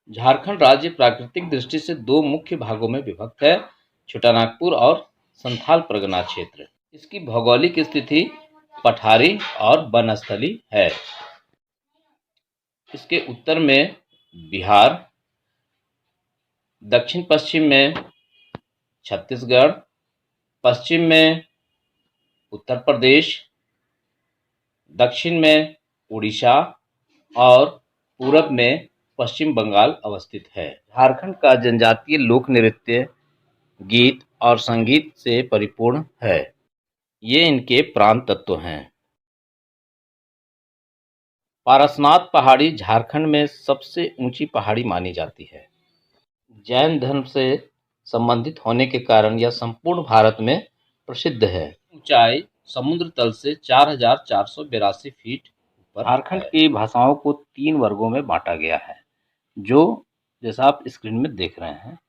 झारखंड राज्य प्राकृतिक दृष्टि से दो मुख्य भागों में विभक्त है, छोटानागपुर और संथाल परगना क्षेत्र। इसकी भौगोलिक स्थिति पठारी और वनस्थली है। इसके उत्तर में बिहार, दक्षिण पश्चिम में छत्तीसगढ़, पश्चिम में उत्तर प्रदेश, दक्षिण में उड़ीसा और पूरब में पश्चिम बंगाल अवस्थित है। झारखंड का जनजातीय लोक नृत्य, गीत और संगीत से परिपूर्ण है। ये इनके प्राण तत्व हैं। पारसनाथ पहाड़ी झारखंड में सबसे ऊंची पहाड़ी मानी जाती है। जैन धर्म से संबंधित होने के कारण यह संपूर्ण भारत में प्रसिद्ध है। ऊंचाई समुद्र तल से 4,482 फीट ऊपर। झारखंड की भाषाओं को 3 वर्गों में बांटा गया है, जो जैसा आप स्क्रीन में देख रहे हैं।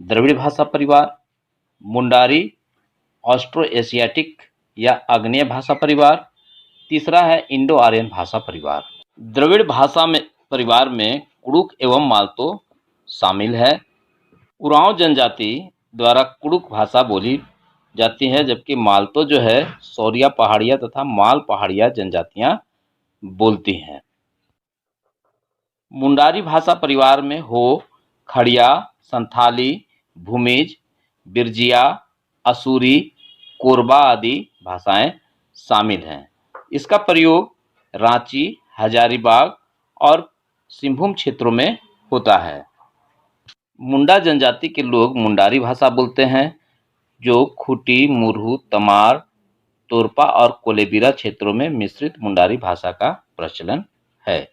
द्रविड़ भाषा परिवार, मुंडारी ऑस्ट्रो एशियाटिक या आग्नेय भाषा परिवार, तीसरा है इंडो आर्यन भाषा परिवार। द्रविड़ भाषा में परिवार में कुड़ुक एवं मालतो शामिल है। उरांव जनजाति द्वारा कुड़ुक भाषा बोली जाती है, जबकि मालतो जो है सौरिया पहाड़िया तथा माल पहाड़िया जनजातियां बोलती हैं। मुंडारी भाषा परिवार में हो, खड़िया, संथाली, भूमिज, बिरजिया, असुरी, कोरबा आदि भाषाएं शामिल हैं। इसका प्रयोग रांची, हजारीबाग और सिंहभूम क्षेत्रों में होता है। मुंडा जनजाति के लोग मुंडारी भाषा बोलते हैं, जो खूंटी, मुरहू, तमाड़, तोरपा और कोलेबिरा क्षेत्रों में मिश्रित मुंडारी भाषा का प्रचलन है।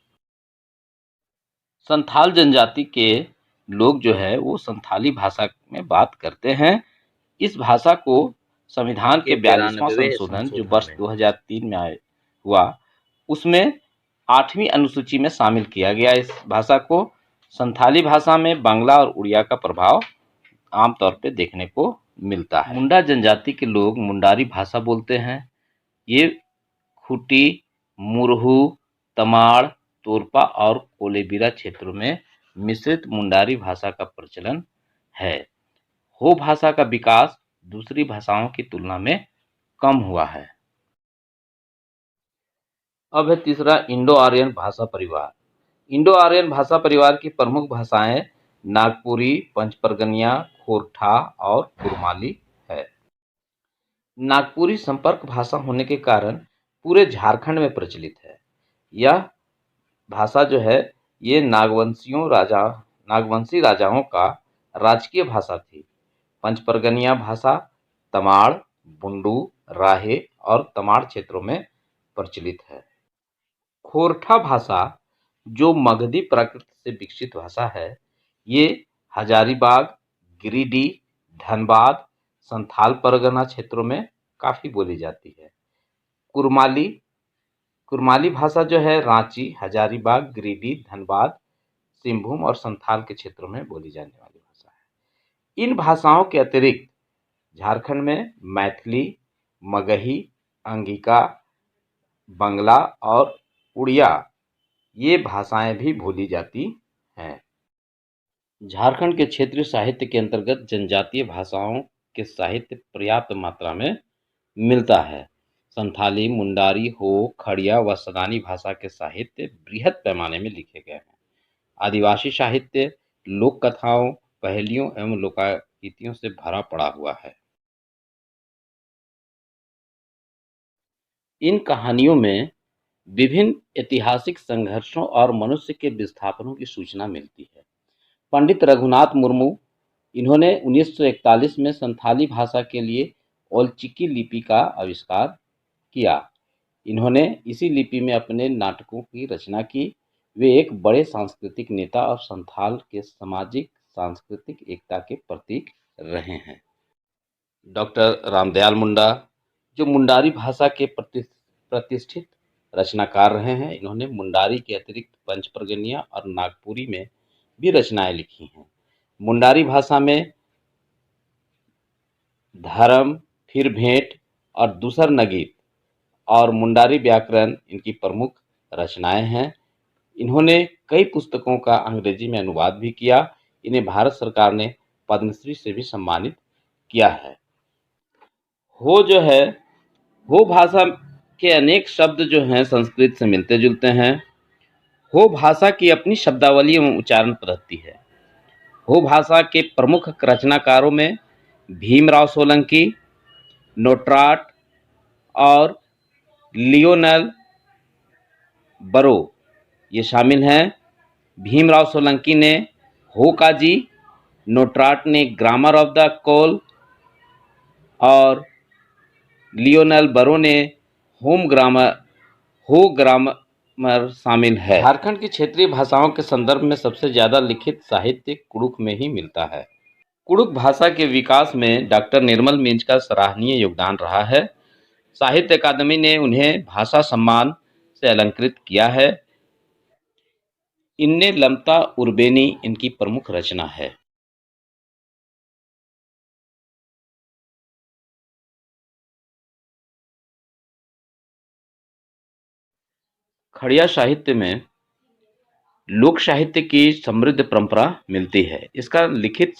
संथाल जनजाति के लोग जो है वो संथाली भाषा में बात करते हैं। इस भाषा को संविधान के 42वां संशोधन जो वर्ष 2003 में हुआ, उसमें 8वीं अनुसूची में शामिल किया गया। इस भाषा को संथाली भाषा में बांग्ला और उड़िया का प्रभाव आमतौर पे देखने को मिलता है। मुंडा जनजाति के लोग मुंडारी भाषा बोलते हैं। ये खूंटी, मुरहू, तमाड़, तोरपा और कोलेबिरा क्षेत्रों में मिश्रित मुंडारी भाषा का प्रचलन है। हो भाषा का विकास दूसरी भाषाओं की तुलना में कम हुआ है। अब है तीसरा इंडो आर्यन भाषा परिवार। इंडो आर्यन भाषा परिवार की प्रमुख भाषाएं नागपुरी, पंचपरगनिया, खोरठा और कुरमाली है। नागपुरी संपर्क भाषा होने के कारण पूरे झारखंड में प्रचलित है। यह भाषा जो है ये नागवंशी राजाओं का राजकीय भाषा थी। पंचपरगनिया भाषा तमाड़, बुंडू, राहे और तमाड़ क्षेत्रों में प्रचलित है। खोरठा भाषा जो मगधी प्राकृत से विकसित भाषा है, ये हजारीबाग, गिरिडीह, धनबाद, संथाल परगना क्षेत्रों में काफी बोली जाती है। कुरमाली भाषा जो है रांची, हजारीबाग, गिरिडीह, धनबाद, सिंहभूम और संथाल के क्षेत्रों में बोली जाने वाली भाषा है। इन भाषाओं के अतिरिक्त झारखंड में मैथिली, मगही, अंगिका, बंगला और उड़िया ये भाषाएं भी बोली जाती हैं। झारखंड के क्षेत्रीय साहित्य के अंतर्गत जनजातीय भाषाओं के साहित्य पर्याप्त मात्रा में मिलता है। संथाली, मुंडारी, हो, खड़िया व सदानी भाषा के साहित्य बृहद पैमाने में लिखे गए हैं। आदिवासी साहित्य लोक कथाओं, पहेलियों एवं लोकागीतियों से भरा पड़ा हुआ है। इन कहानियों में विभिन्न ऐतिहासिक संघर्षों और मनुष्य के विस्थापनों की सूचना मिलती है। पंडित रघुनाथ मुर्मू इन्होंने 1941 में संथाली भाषा के लिए औलचिकी लिपि का आविष्कार किया। इन्होंने इसी लिपि में अपने नाटकों की रचना की। वे एक बड़े सांस्कृतिक नेता और संथाल के सामाजिक सांस्कृतिक एकता के प्रतीक रहे हैं। डॉक्टर रामदयाल मुंडा जो मुंडारी भाषा के प्रतिष्ठित रचनाकार रहे हैं, इन्होंने मुंडारी के अतिरिक्त पंचपरगनिया और नागपुरी में भी रचनाएं लिखी हैं। मुंडारी भाषा में धर्म, फिर भेंट और दूसर नगीत और मुंडारी व्याकरण इनकी प्रमुख रचनाएं हैं। इन्होंने कई पुस्तकों का अंग्रेजी में अनुवाद भी किया। इन्हें भारत सरकार ने पद्मश्री से भी सम्मानित किया है। हो जो है हो भाषा के अनेक शब्द जो हैं संस्कृत से मिलते जुलते हैं। हो भाषा की अपनी शब्दावली एवं उच्चारण पद्धति है। हो भाषा के प्रमुख रचनाकारों में भीमराव सोलंकी, नोट्राट और लियोनेल बरो ये शामिल हैं। भीमराव सोलंकी ने हो काजी, नोट्राट ने ग्रामर ऑफ द कोल और लियोनेल बरो ने हो ग्रामर शामिल है। झारखंड की क्षेत्रीय भाषाओं के संदर्भ में सबसे ज़्यादा लिखित साहित्य कुड़ुख में ही मिलता है। कुड़ुख भाषा के विकास में डॉक्टर निर्मल मिंज का सराहनीय योगदान रहा है। साहित्य अकादमी ने उन्हें भाषा सम्मान से अलंकृत किया है। इनने लमता उर्बेनी इनकी प्रमुख रचना है। खड़िया साहित्य में लोक साहित्य की समृद्ध परंपरा मिलती है। इसका लिखित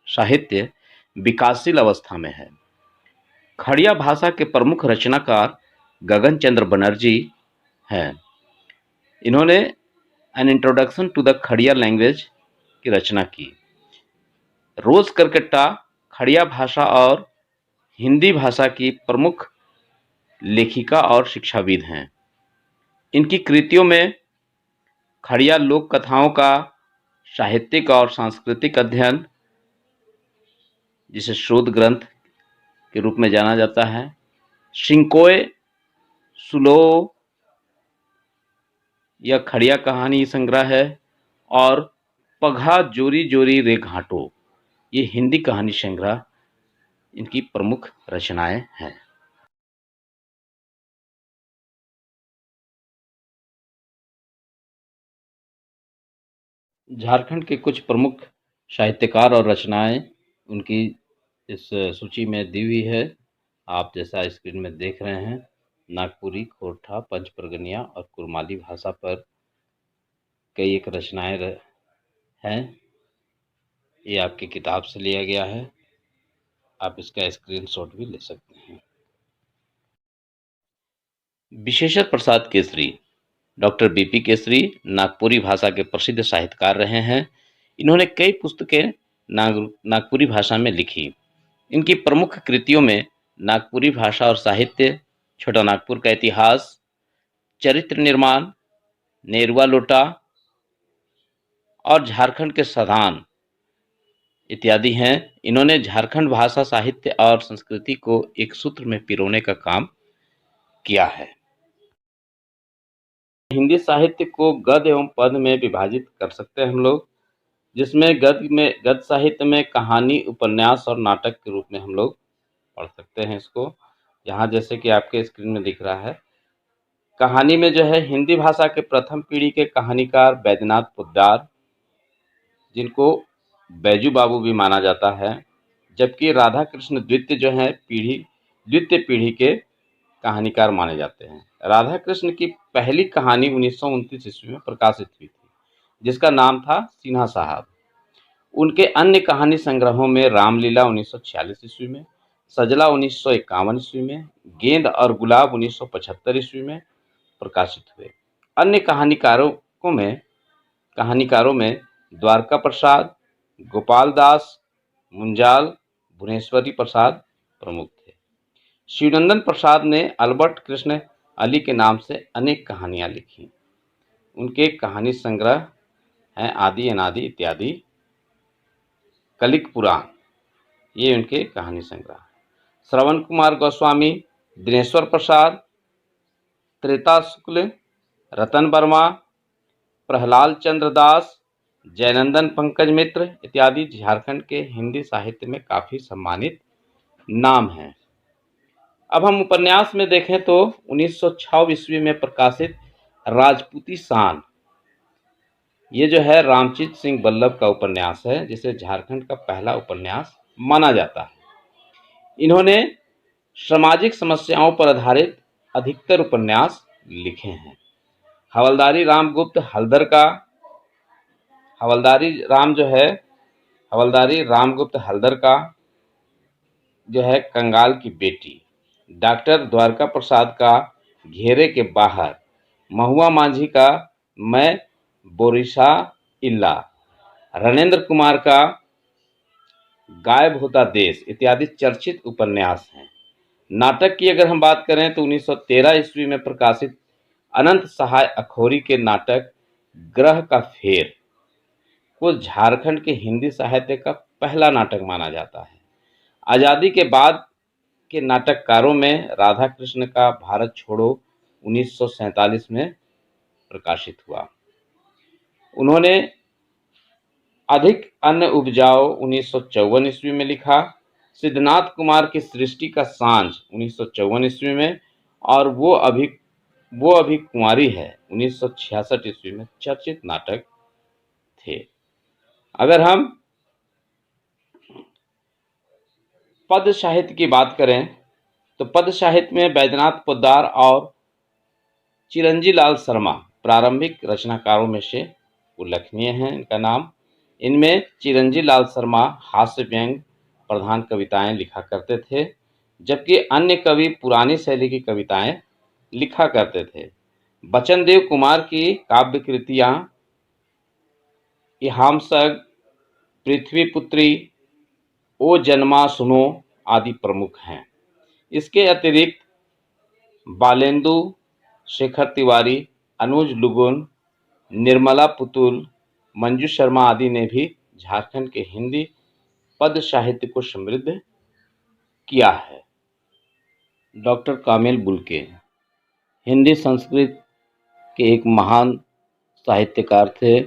साहित्य विकासशील अवस्था में है। खड़िया भाषा के प्रमुख रचनाकार गगन चंद्र बनर्जी हैं। इन्होंने an introduction to the Kharia language की रचना की। रोज करकट्टा खड़िया भाषा और हिंदी भाषा की प्रमुख लेखिका और शिक्षाविद हैं। इनकी कृतियों में खड़िया लोक कथाओं का साहित्यिक और सांस्कृतिक अध्ययन, जिसे शोध ग्रंथ के रूप में जाना जाता है, शिंकोय सुलो यह खड़िया कहानी संग्रह है, और पघा जोरी जोरी रे घाटो ये हिंदी कहानी संग्रह इनकी प्रमुख रचनाएं हैं। झारखंड के कुछ प्रमुख साहित्यकार और रचनाएं उनकी इस सूची में दी हुई है। आप जैसा स्क्रीन में देख रहे हैं, नागपुरी, खोरठा, पंचपरगनिया और कुरमाली भाषा पर कई एक रचनाएं हैं। ये आपकी किताब से लिया गया है। आप इसका स्क्रीनशॉट भी ले सकते हैं। विशेश्वर प्रसाद केसरी, डॉक्टर बीपी केसरी नागपुरी भाषा के प्रसिद्ध साहित्यकार रहे हैं। इन्होंने कई पुस्तकें नागपुरी भाषा में लिखी। इनकी प्रमुख कृतियों में नागपुरी भाषा और साहित्य, छोटा नागपुर का इतिहास, चरित्र निर्माण, नेरुआ लोटा और झारखंड के सदान इत्यादि हैं। इन्होंने झारखंड भाषा, साहित्य और संस्कृति को एक सूत्र में पिरोने का काम किया है। हिंदी साहित्य को गद्य एवं पद में विभाजित कर सकते हैं हम लोग, जिसमें गद्य साहित्य में कहानी, उपन्यास और नाटक के रूप में हम लोग पढ़ सकते हैं इसको। यहाँ जैसे कि आपके स्क्रीन में दिख रहा है, कहानी में जो है हिंदी भाषा के प्रथम पीढ़ी के कहानीकार बैद्यनाथ पोद्दार, जिनको बैजू बाबू भी माना जाता है, जबकि राधा कृष्ण द्वितीय पीढ़ी के कहानीकार माने जाते हैं। राधा कृष्ण की पहली कहानी 1929 ईस्वी में प्रकाशित हुई थी, जिसका नाम था सिन्हा साहब। उनके अन्य कहानी संग्रहों में रामलीला 1946 ईस्वी में, सजला 1951 ईस्वी में, गेंद और गुलाब 1975 ईस्वी में प्रकाशित हुए। अन्य कहानीकारों में द्वारका प्रसाद, गोपाल दास मुंजाल, भुवनेश्वरी प्रसाद प्रमुख थे। शिवनंदन प्रसाद ने अल्बर्ट कृष्ण अली के नाम से अनेक कहानियां लिखी। उनके कहानी संग्रह हैं आदि अनादि इत्यादि, कलिक पुराण, ये उनके कहानी संग्रह। श्रवण कुमार गोस्वामी, दिनेश्वर प्रसाद, त्रेता शुक्ल, रतन वर्मा, प्रहलाद चंद्र दास, जयनंदन पंकज मित्र इत्यादि झारखंड के हिंदी साहित्य में काफ़ी सम्मानित नाम हैं। अब हम उपन्यास में देखें तो 1906 ईस्वी में प्रकाशित राजपूती शान, ये जो है रामचीत सिंह बल्लभ का उपन्यास है, जिसे झारखंड का पहला उपन्यास माना जाता है। इन्होंने सामाजिक समस्याओं पर आधारित अधिकतर उपन्यास लिखे हैं। हवलदारी रामगुप्त हल्दर का हवलदारी रामगुप्त हल्दर का जो है कंगाल की बेटी। डॉक्टर द्वारका प्रसाद का घेरे के बाहर। महुआ माझी का मैं बोरिसा इल्ला। रणेंद्र कुमार का गायब होता देश इत्यादि चर्चित उपन्यास हैं। नाटक की अगर हम बात करें तो 1913 ईस्वी में प्रकाशित अनंत सहाय अखौरी के नाटक ग्रह का फेर को झारखंड के हिंदी साहित्य का पहला नाटक माना जाता है। आज़ादी के बाद के नाटककारों में राधा कृष्ण का भारत छोड़ो 1947 में प्रकाशित हुआ। उन्होंने अधिक अन्न उपजाओ 1954 ईस्वी में लिखा। सिद्धनाथ कुमार की सृष्टि का सांझ 1954 ईस्वी में और वो अभी कुंवारी है 1966 ईस्वी में चर्चित नाटक थे। अगर हम पद साहित्य की बात करें तो पद साहित्य में बैद्यनाथ पोद्दार और चिरंजी लाल शर्मा प्रारंभिक रचनाकारों में से उल्लेखनीय हैं। इनका नाम इनमें चिरंजी लाल शर्मा हास्य व्यंग प्रधान कविताएं लिखा करते थे, जबकि अन्य कवि पुरानी शैली की कविताएं लिखा करते थे। बचनदेव कुमार की काव्य कृतियां इहामसग, पृथ्वीपुत्री, ओ जन्मा सुनो आदि प्रमुख हैं। इसके अतिरिक्त बालेंदु, शेखर तिवारी, अनुज लुगुन, निर्मला पुतुल, मंजू शर्मा आदि ने भी झारखंड के हिंदी पद साहित्य को समृद्ध किया है। डॉक्टर कामिल बुल्के हिंदी संस्कृत के एक महान साहित्यकार थे।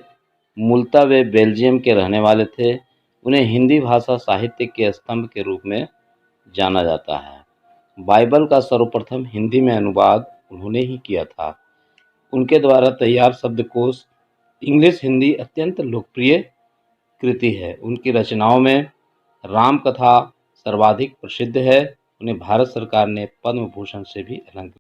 मूलतः वे बेल्जियम के रहने वाले थे। उन्हें हिंदी भाषा साहित्य के स्तंभ के रूप में जाना जाता है। बाइबल का सर्वप्रथम हिंदी में अनुवाद उन्होंने ही किया था। उनके द्वारा तैयार शब्दकोश इंग्लिश हिंदी अत्यंत लोकप्रिय कृति है। उनकी रचनाओं में राम कथा सर्वाधिक प्रसिद्ध है। उन्हें भारत सरकार ने पद्म भूषण से भी अलंकृत